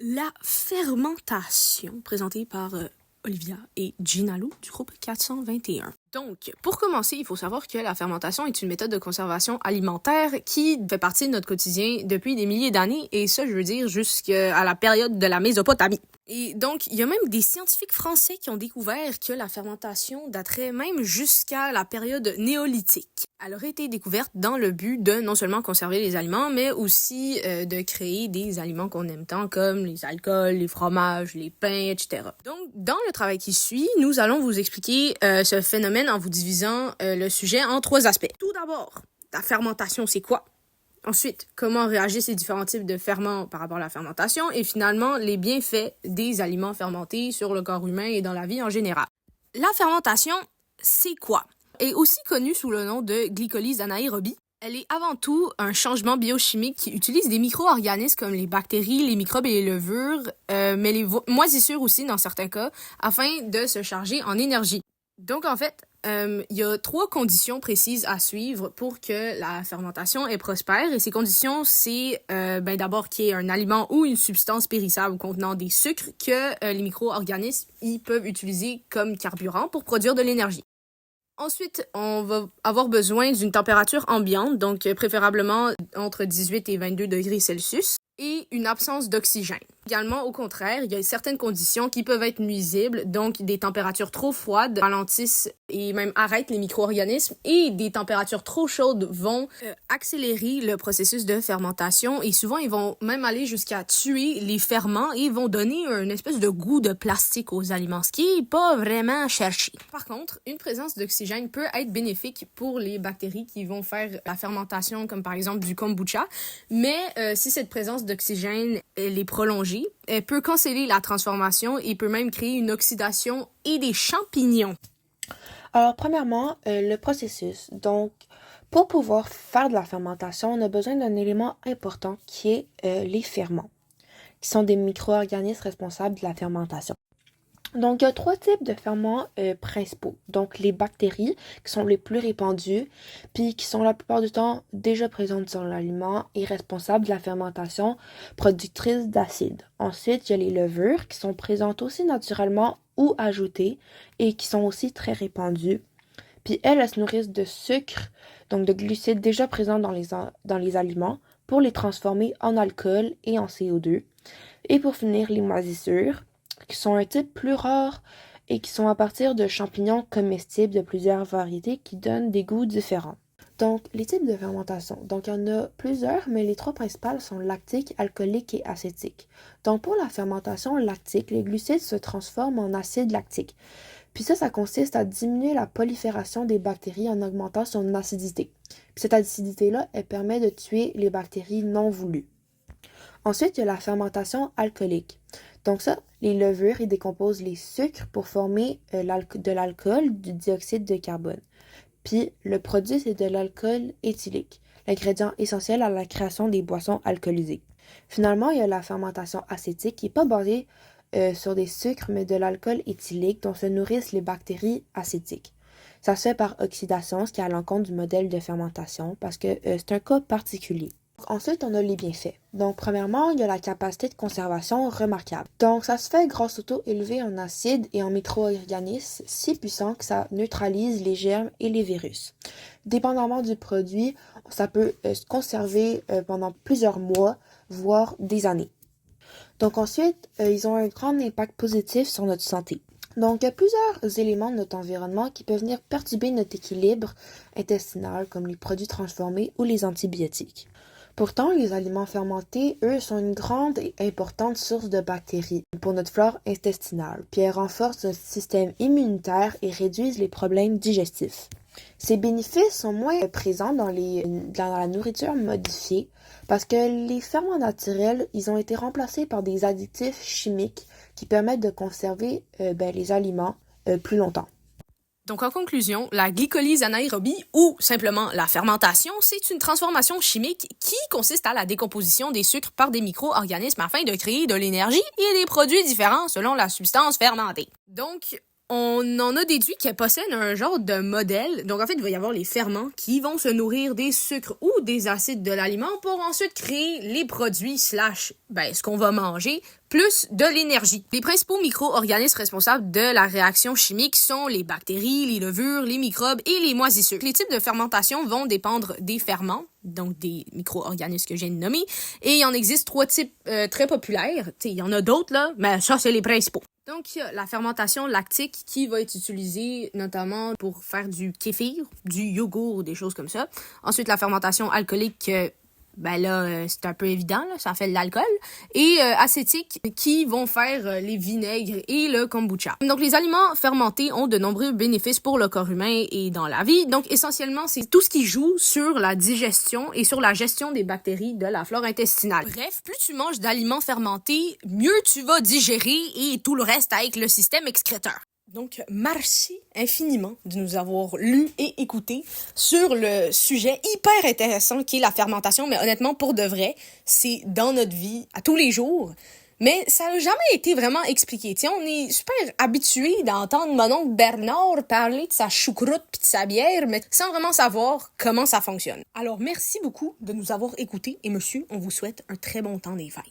La fermentation, présentée par Olivia et Gina Lou du groupe 421. Donc, pour commencer, il faut savoir que la fermentation est une méthode de conservation alimentaire qui fait partie de notre quotidien depuis des milliers d'années, et ça, je veux dire, jusqu'à la période de la Mésopotamie. Et donc, il y a même des scientifiques français qui ont découvert que la fermentation daterait même jusqu'à la période néolithique. Elle aurait été découverte dans le but de non seulement conserver les aliments, mais aussi de créer des aliments qu'on aime tant, comme les alcools, les fromages, les pains, etc. Donc, dans le travail qui suit, nous allons vous expliquer ce phénomène en vous divisant le sujet en 3 aspects. Tout d'abord, la fermentation, c'est quoi? Ensuite, comment réagissent ces différents types de ferments par rapport à la fermentation? Et finalement, les bienfaits des aliments fermentés sur le corps humain et dans la vie en général. La fermentation, c'est quoi? Elle est aussi connue sous le nom de glycolyse anaérobie. Elle est avant tout un changement biochimique qui utilise des micro-organismes comme les bactéries, les microbes et les levures, mais les moisissures aussi dans certains cas, afin de se charger en énergie. Donc en fait, il y a 3 conditions précises à suivre pour que la fermentation est prospère. Et ces conditions, c'est d'abord qu'il y ait un aliment ou une substance périssable contenant des sucres que les micro-organismes ils peuvent utiliser comme carburant pour produire de l'énergie. Ensuite, on va avoir besoin d'une température ambiante, donc préférablement entre 18 et 22 degrés Celsius, et une absence d'oxygène. Également, au contraire, il y a certaines conditions qui peuvent être nuisibles, donc des températures trop froides ralentissent et même arrêtent les micro-organismes, et des températures trop chaudes vont accélérer le processus de fermentation, et souvent ils vont même aller jusqu'à tuer les ferments et vont donner une espèce de goût de plastique aux aliments, ce qui n'est pas vraiment cherché. Par contre, une présence d'oxygène peut être bénéfique pour les bactéries qui vont faire la fermentation, comme par exemple du kombucha, mais si cette présence d'oxygène elle est prolongée, elle peut canceller la transformation et peut même créer une oxydation et des champignons. Alors, premièrement, le processus. Donc, pour pouvoir faire de la fermentation, on a besoin d'un élément important qui est les ferments, qui sont des micro-organismes responsables de la fermentation. Donc, il y a 3 types de ferments principaux. Donc, les bactéries, qui sont les plus répandues, puis qui sont la plupart du temps déjà présentes sur l'aliment et responsables de la fermentation productrice d'acide. Ensuite, il y a les levures, qui sont présentes aussi naturellement ou ajoutées et qui sont aussi très répandues. Puis elles se nourrissent de sucre, donc de glucides déjà présents dans les aliments, pour les transformer en alcool et en CO2. Et pour finir, les moisissures, qui sont un type plus rare et qui sont à partir de champignons comestibles de plusieurs variétés qui donnent des goûts différents. Donc, les types de fermentation. Donc, il y en a plusieurs, mais les 3 principales sont lactique, alcoolique et acétique. Donc, pour la fermentation lactique, les glucides se transforment en acide lactique. Puis ça consiste à diminuer la prolifération des bactéries en augmentant son acidité. Puis cette acidité-là, elle permet de tuer les bactéries non voulues. Ensuite, il y a la fermentation alcoolique. Donc ça, les levures, ils décomposent les sucres pour former de l'alcool, du dioxyde de carbone. Puis le produit, c'est de l'alcool éthylique, l'ingrédient essentiel à la création des boissons alcoolisées. Finalement, il y a la fermentation acétique qui n'est pas basée sur des sucres, mais de l'alcool éthylique dont se nourrissent les bactéries acétiques. Ça se fait par oxydation, ce qui est à l'encontre du modèle de fermentation, parce que c'est un cas particulier. Ensuite, on a les bienfaits. Donc, premièrement, il y a la capacité de conservation remarquable. Donc, ça se fait grâce au taux élevé en acide et en micro-organismes si puissants que ça neutralise les germes et les virus. Dépendamment du produit, ça peut se conserver pendant plusieurs mois, voire des années. Donc, ensuite, ils ont un grand impact positif sur notre santé. Donc, il y a plusieurs éléments de notre environnement qui peuvent venir perturber notre équilibre intestinal, comme les produits transformés ou les antibiotiques. Pourtant, les aliments fermentés, eux, sont une grande et importante source de bactéries pour notre flore intestinale, puis elles renforcent notre système immunitaire et réduisent les problèmes digestifs. Ces bénéfices sont moins présents dans la nourriture modifiée parce que les ferments naturels, ils ont été remplacés par des additifs chimiques qui permettent de conserver les aliments plus longtemps. Donc, en conclusion, la glycolyse anaérobie, ou simplement la fermentation, c'est une transformation chimique qui consiste à la décomposition des sucres par des micro-organismes afin de créer de l'énergie et des produits différents selon la substance fermentée. Donc, on en a déduit qu'elle possède un genre de modèle. Donc, en fait, il va y avoir les ferments qui vont se nourrir des sucres ou des acides de l'aliment pour ensuite créer les produits / ce qu'on va manger, plus de l'énergie. Les principaux micro-organismes responsables de la réaction chimique sont les bactéries, les levures, les microbes et les moisissures. Les types de fermentation vont dépendre des ferments, donc des micro-organismes que je viens de nommer, et il en existe 3 types très populaires. Il y en a d'autres, là, mais ça, c'est les principaux. Donc, il y a la fermentation lactique qui va être utilisée notamment pour faire du kéfir, du yogourt, des choses comme ça. Ensuite, la fermentation alcoolique, c'est un peu évident, là, ça fait de l'alcool. Et acétique, qui vont faire les vinaigres et le kombucha. Donc, les aliments fermentés ont de nombreux bénéfices pour le corps humain et dans la vie. Donc, essentiellement, c'est tout ce qui joue sur la digestion et sur la gestion des bactéries de la flore intestinale. Bref, plus tu manges d'aliments fermentés, mieux tu vas digérer et tout le reste avec le système excréteur. Donc, merci infiniment de nous avoir lu et écouté sur le sujet hyper intéressant qui est la fermentation, mais honnêtement, pour de vrai, c'est dans notre vie à tous les jours. Mais ça n'a jamais été vraiment expliqué. Tiens, on est super habitué d'entendre mon oncle Bernard parler de sa choucroute pis de sa bière, mais sans vraiment savoir comment ça fonctionne. Alors, merci beaucoup de nous avoir écoutés et monsieur, on vous souhaite un très bon temps des fêtes.